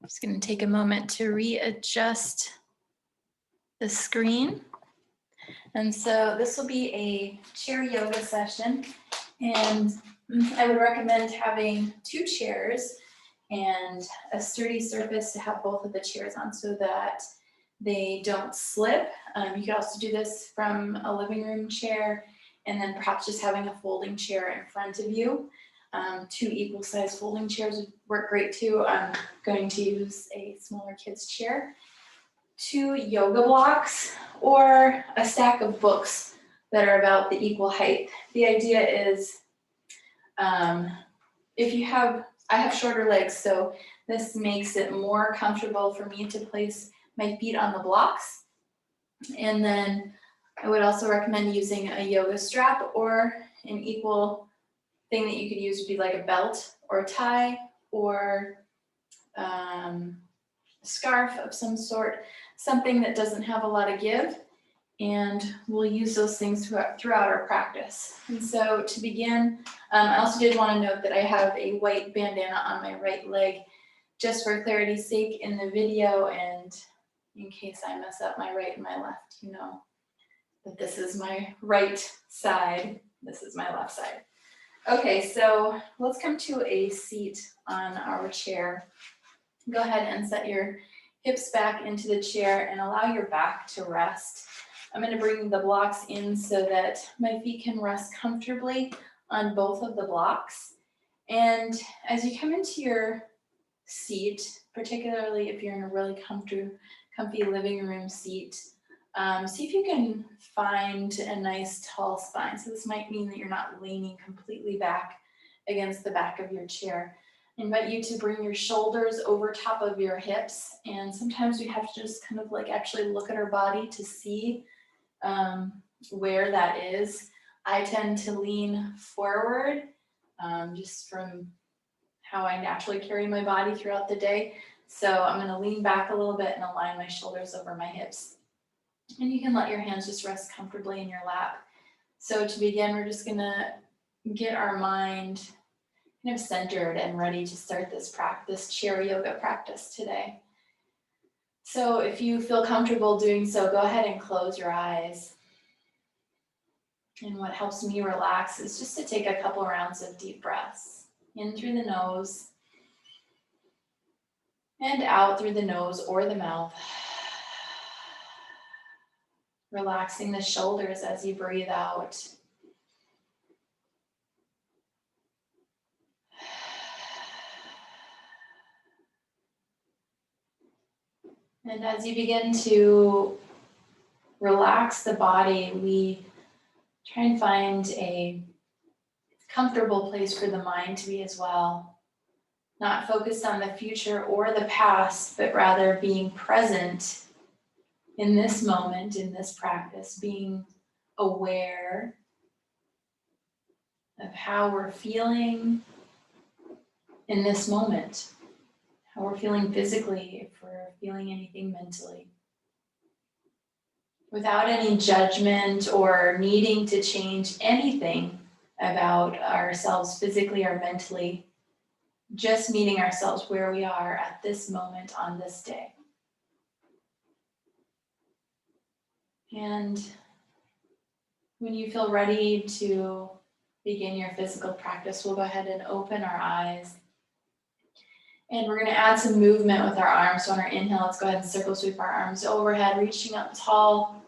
Just going to take a moment to readjust the screen. And so this will be a chair yoga session, and I would recommend having 2 chairs and a sturdy surface to have both of the chairs on so that they don't slip. You could also do this from a living room chair, and then perhaps just having a folding chair in front of you. 2 equal sized folding chairs would work great too. I'm going to use a smaller kid's chair, 2 yoga blocks, or a stack of books that are about the equal height. The idea is, I have shorter legs, so this makes it more comfortable for me to place my feet on the blocks. And then I would also recommend using a yoga strap, or an equal thing that you could use would be like a belt or a tie, or a scarf of some sort, something that doesn't have a lot of give, and we'll use those things throughout our practice. And so to begin, I also did want to note that I have a white bandana on my right leg, just for clarity's sake in the video, and in case I mess up my right and my left, you know that this is my right side, this is my left side. Okay, so let's come to a seat on our chair. Go ahead and set your hips back into the chair and allow your back to rest. I'm going to bring the blocks in so that my feet can rest comfortably on both of the blocks. And as you come into your seat, particularly if you're in a really comfy living room seat, see if you can find a nice tall spine. So this might mean that you're not leaning completely back against the back of your chair. I invite you to bring your shoulders over top of your hips, and sometimes we have to just kind of like actually look at our body to see where that is. I tend to lean forward just from how I naturally carry my body throughout the day. So I'm going to lean back a little bit and align my shoulders over my hips. And you can let your hands just rest comfortably in your lap. So to begin, we're just going to get our mind kind of centered and ready to start this chair yoga practice today. So if you feel comfortable doing so, go ahead and close your eyes. And what helps me relax is just to take a couple rounds of deep breaths. In through the nose and out through the nose or the mouth. Relaxing the shoulders as you breathe out. And as you begin to relax the body, we try and find a comfortable place for the mind to be as well. Not focused on the future or the past, but rather being present in this moment, in this practice, being aware of how we're feeling in this moment, how we're feeling physically, if we're feeling anything mentally. Without any judgment or needing to change anything about ourselves physically or mentally, just meeting ourselves where we are at this moment on this day. And when you feel ready to begin your physical practice, we'll go ahead and open our eyes. And we're going to add some movement with our arms. So on our inhale, let's go ahead and circle sweep our arms overhead, reaching up tall.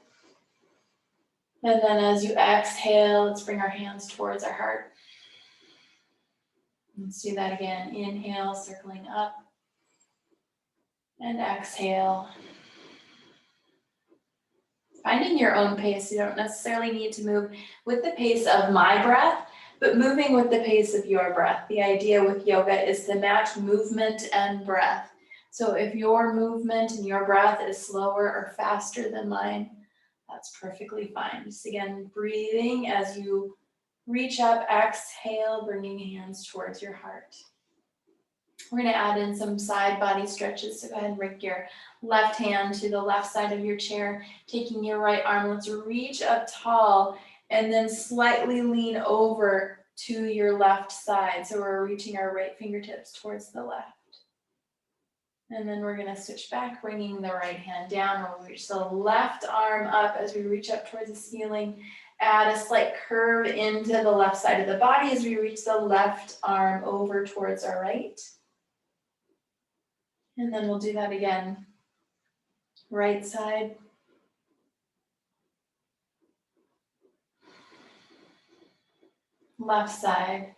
And then as you exhale, let's bring our hands towards our heart. Let's do that again. Inhale, circling up. And exhale. Finding your own pace. You don't necessarily need to move with the pace of my breath, but moving with the pace of your breath. The idea with yoga is to match movement and breath. So if your movement and your breath is slower or faster than mine, that's perfectly fine. Just again, breathing as you reach up, exhale, bringing hands towards your heart. We're going to add in some side body stretches. So go ahead and bring your left hand to the left side of your chair, taking your right arm. Let's reach up tall and then slightly lean over to your left side. So we're reaching our right fingertips towards the left. And then we're gonna switch back, bringing the right hand down. We'll reach the left arm up as we reach up towards the ceiling. Add a slight curve into the left side of the body as we reach the left arm over towards our right. And then we'll do that again. Right side. Left side.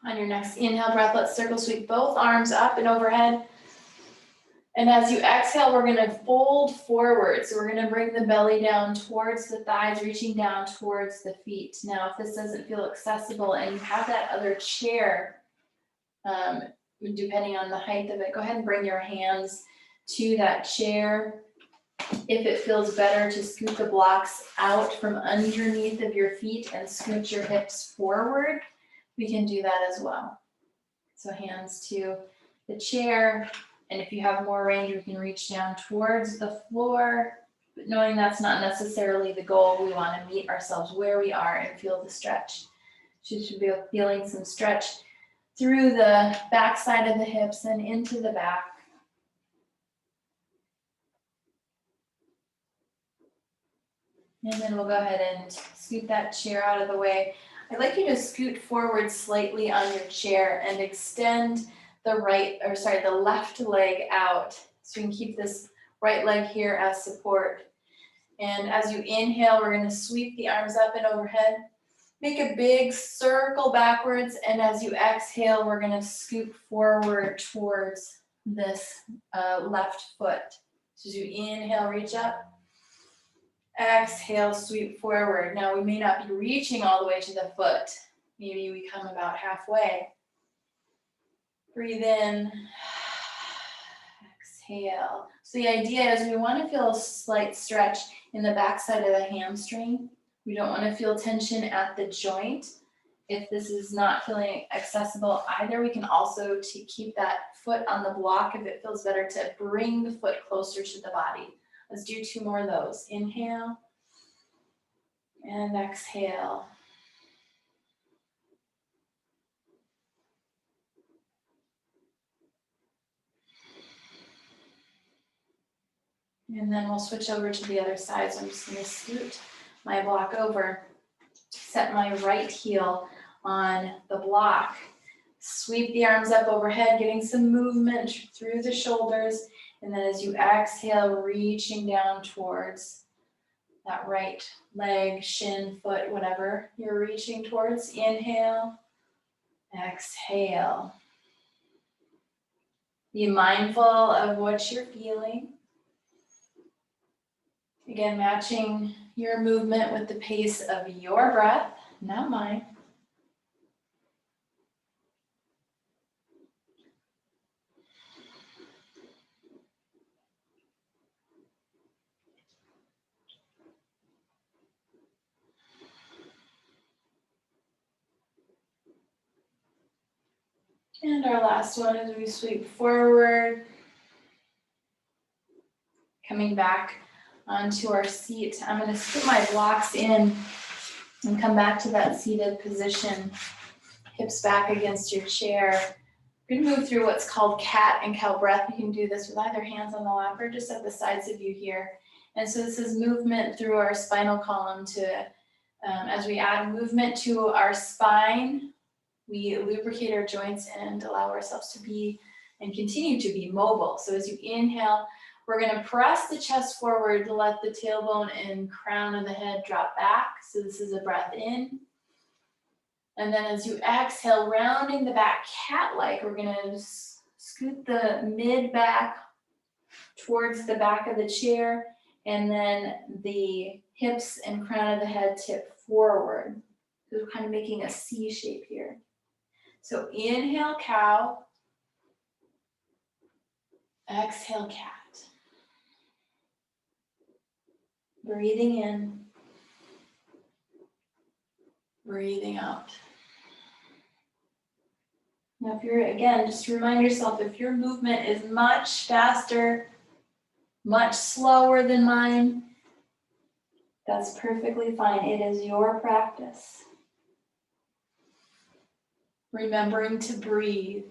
On your next inhale breath, let's circle sweep both arms up and overhead. And as you exhale, we're gonna fold forward. So we're gonna bring the belly down towards the thighs, reaching down towards the feet. Now, if this doesn't feel accessible and you have that other chair, depending on the height of it, go ahead and bring your hands to that chair. If it feels better to scoot the blocks out from underneath of your feet and scoot your hips forward, we can do that as well. So hands to the chair, and if you have more range, we can reach down towards the floor, but knowing that's not necessarily the goal, we want to meet ourselves where we are and feel the stretch. So you should be feeling some stretch through the back side of the hips and into the back. And then we'll go ahead and scoot that chair out of the way. I'd like you to scoot forward slightly on your chair and extend the left leg out. So you can keep this right leg here as support. And as you inhale, we're gonna sweep the arms up and overhead. Make a big circle backwards, and as you exhale, we're gonna scoot forward towards this left foot. So as you inhale, reach up. Exhale, sweep forward. Now we may not be reaching all the way to the foot. Maybe we come about halfway. Breathe in, exhale. So the idea is we want to feel a slight stretch in the backside of the hamstring. We don't want to feel tension at the joint. If this is not feeling accessible either, we can also keep that foot on the block if it feels better to bring the foot closer to the body. Let's do 2 more of those. Inhale and exhale. And then we'll switch over to the other side. So I'm just going to scoot my block over, set my right heel on the block, sweep the arms up overhead, getting some movement through the shoulders. And then as you exhale, reaching down towards that right leg, shin, foot, whatever you're reaching towards. Inhale, exhale. Be mindful of what you're feeling. Again, matching your movement with the pace of your breath, not mine. And our last one is we sweep forward, coming back onto our seat. I'm going to scoot my blocks in and come back to that seated position, hips back against your chair. We're going to move through what's called cat and cow breath. You can do this with either hands on the lap or just at the sides of you here. And so this is movement through our spinal column to, as we add movement to our spine, we lubricate our joints and allow ourselves to be and continue to be mobile. So as you inhale, we're going to press the chest forward to let the tailbone and crown of the head drop back. So this is a breath in. And then as you exhale, rounding the back cat-like, we're going to scoot the mid back towards the back of the chair, and then the hips and crown of the head tip forward. So we're kind of making a C shape here. So inhale, cow. Exhale, cat. Breathing in. Breathing out. Now if you're, again, just remind yourself, if your movement is much faster, much slower than mine, that's perfectly fine. It is your practice. Remembering to breathe.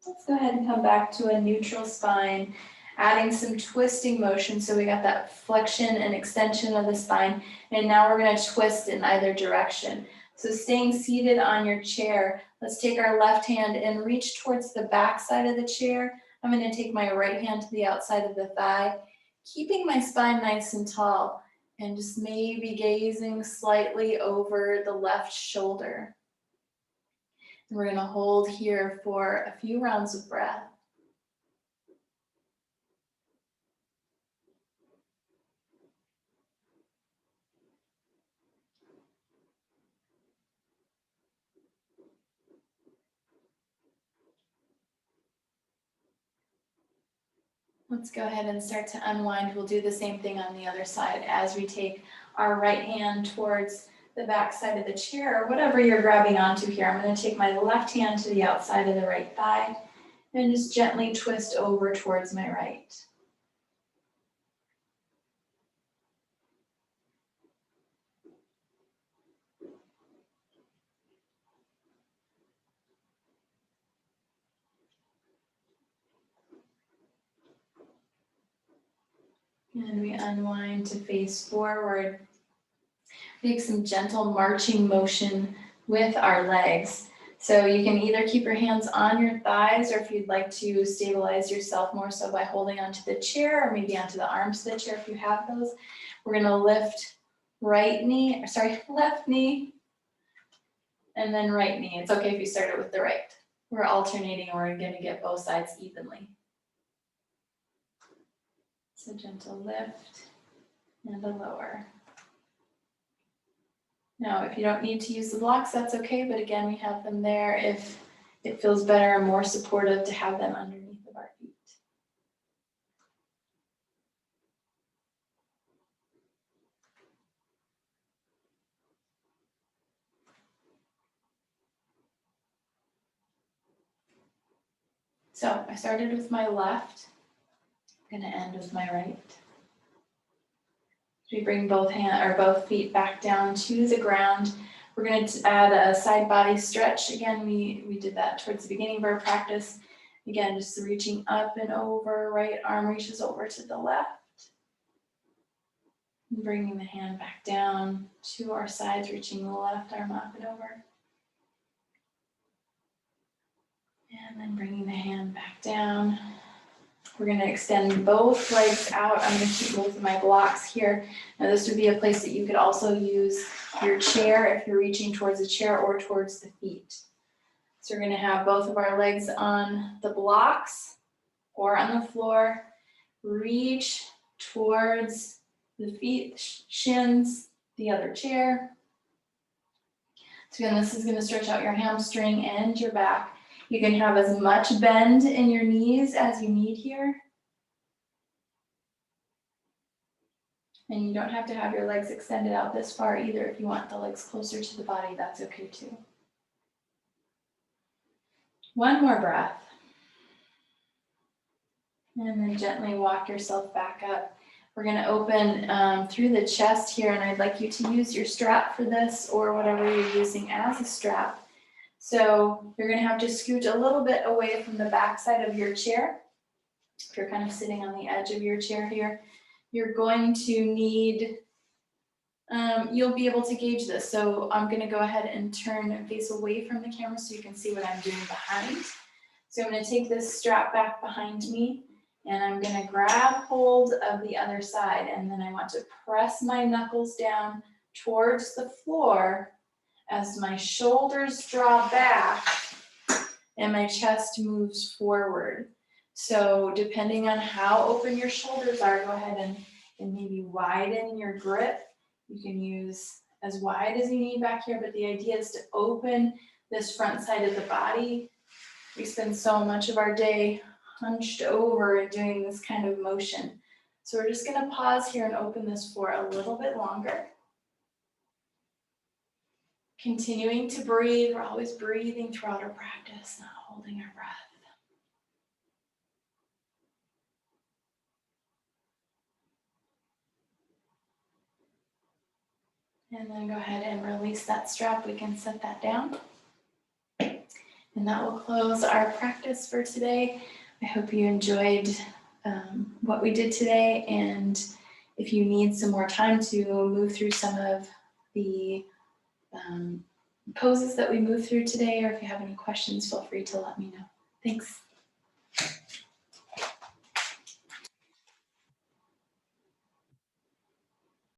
Let's go ahead and come back to a neutral spine, adding some twisting motion. So we got that flexion and extension of the spine, and now we're going to twist in either direction. So staying seated on your chair, let's take our left hand and reach towards the back side of the chair. I'm going to take my right hand to the outside of the thigh, keeping my spine nice and tall, and just maybe gazing slightly over the left shoulder. We're going to hold here for a few rounds of breath. Let's go ahead and start to unwind. We'll do the same thing on the other side as we take our right hand towards the back side of the chair or whatever you're grabbing onto here. I'm going to take my left hand to the outside of the right thigh and just gently twist over towards my right. And we unwind to face forward. Make some gentle marching motion with our legs. So you can either keep your hands on your thighs, or if you'd like to stabilize yourself more so by holding onto the chair or maybe onto the arms of the chair if you have those. We're going to lift left knee, and then right knee. It's okay if you start it with the right. We're alternating, and we're going to get both sides evenly. So gentle lift and a lower. Now, if you don't need to use the blocks, that's okay, but again, we have them there if it feels better and more supportive to have them underneath of our feet. So I started with my left. I'm going to end with my right. We bring both feet back down to the ground. We're going to add a side body stretch. Again, we did that towards the beginning of our practice. Again, just reaching up and over, right arm reaches over to the left. And bringing the hand back down to our sides, reaching the left arm up and over. And then bringing the hand back down. We're going to extend both legs out. I'm going to keep both of my blocks here. Now this would be a place that you could also use your chair if you're reaching towards the chair or towards the feet. So we're going to have both of our legs on the blocks or on the floor. Reach towards the feet, shins, the other chair. So again, this is going to stretch out your hamstring and your back. You can have as much bend in your knees as you need here. And you don't have to have your legs extended out this far either. If you want the legs closer to the body, that's okay too. One more breath. And then gently walk yourself back up. We're going to open through the chest here, and I'd like you to use your strap for this or whatever you're using as a strap. So you're going to have to scoot a little bit away from the back side of your chair. If you're kind of sitting on the edge of your chair here, you're going to need, you'll be able to gauge this. So I'm going to go ahead and turn and face away from the camera so you can see what I'm doing behind. So I'm going to take this strap back behind me, and I'm going to grab hold of the other side, and then I want to press my knuckles down towards the floor as my shoulders draw back and my chest moves forward. So depending on how open your shoulders are, go ahead and maybe widen your grip. You can use as wide as you need back here, but the idea is to open this front side of the body. We spend so much of our day hunched over and doing this kind of motion. So we're just going to pause here and open this for a little bit longer. Continuing to breathe. We're always breathing throughout our practice, not holding our breath. And then go ahead and release that strap. We can set that down. And that will close our practice for today. I hope you enjoyed what we did today. And if you need some more time to move through some of the poses that we moved through today, or if you have any questions, feel free to let me know. Thanks.